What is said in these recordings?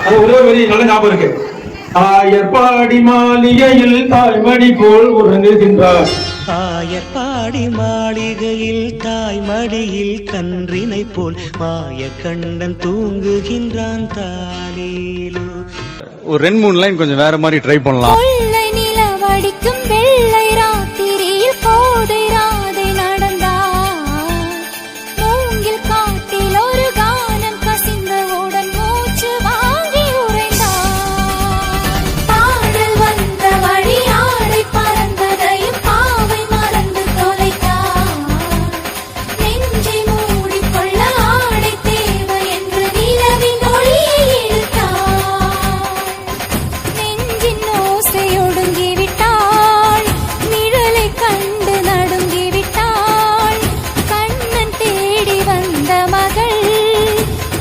அது ஒரே வரி நல்ல ஞாபகம் இருக்கு. ஆயர்பாடி மாளிகையில் தாய்மடி போல் உறங்குகின்றார். ஆயர்பாடி மாளிகையில் தாய்மடியில் கன்றினை போல் மாய கண்ணன் தூங்குகின்றான் தாலேலோ. ஒரு 2-3 லைன் கொஞ்சம் வேற மாதிரி ட்ரை பண்ணலாம். கொள்ளை நிலவடிக்கும் வெள்ளை ராத்திரியில் கோதை ராதை நடந்தார். மூங்கில் காட்டில் ஒரு கானம் கசிந்தவுடன் மூச்சு வாங்கி உறைந்தார். பாடல் வந்த வழி ஆடை பறந்ததையும் பாவை மறந்து தொலைத்தார். நெஞ்சை மூடிக்கொள்ள ஆடை தேவை என்று நிலவின் ஒளியை இழுத்தார். நெஞ்சின் ஓசை ஒடுங்கிவிட்டாள். நிழலை கண்டு நடுங்கிவிட்டாள். கண்ணன் தேடி வந்த மகள்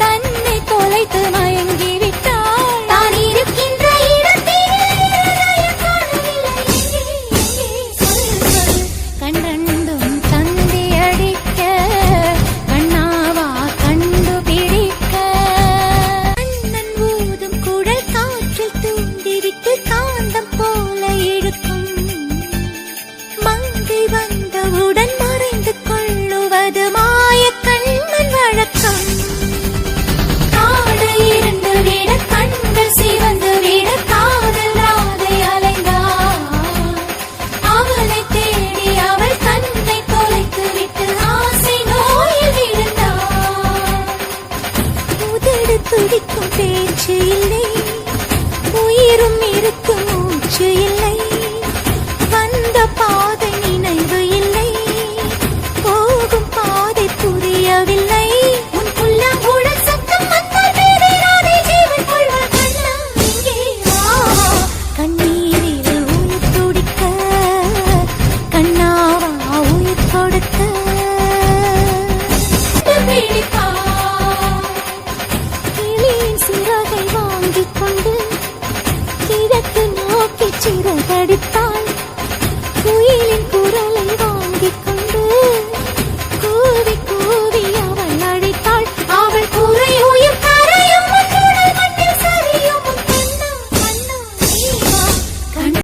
தன்னை தொலைத்து மயங்கிவிட்டாள். தான் இருக்கின்ற இடத்தில் இருதயம் காணவில்லை. சொல் கண்டண்டும் தந்தி அடிக்க கண்ணாவா கண்டுபிடிக்க. கண்ணன் ஊதும் குழல் காற்றில் தூண்டிவிட்டு காந்தம் போல இழுக்கும். மங்கை வந்தவுடன் மறைந்து கொள்ளுவது மாய கண்ணன் வழக்கம். காடு இருண்டு விட கண்கள் சிவந்து விட காதல் ராதை அலைந்தார். அவளை தேடி அவள் தன்னை தொலைத்து விட்டு ஆசை நோயில் விழுந்தார். உதடு துடிக்கும் பேச்சு இல்லை. உயிரும் இருக்கும் மூச்சு இல்லை. வந்த பாதை நினைவு இல்லை. போகும் பாதை புரியவில்லை. உன் புல்லாங்குழல் சத்தம் வந்தால் வேறாதே ஜீவன் கொள்வார். கண்ணா இங்கே வா. கண்ணீரில் உயிர் துடிக்க கண்ணாவா உயிர் கொடுக்க. பிடிப்பார். கிளியின் சிறகை வாங்கிக் கொண்டு கிழக்கு நோக்கி சிறகு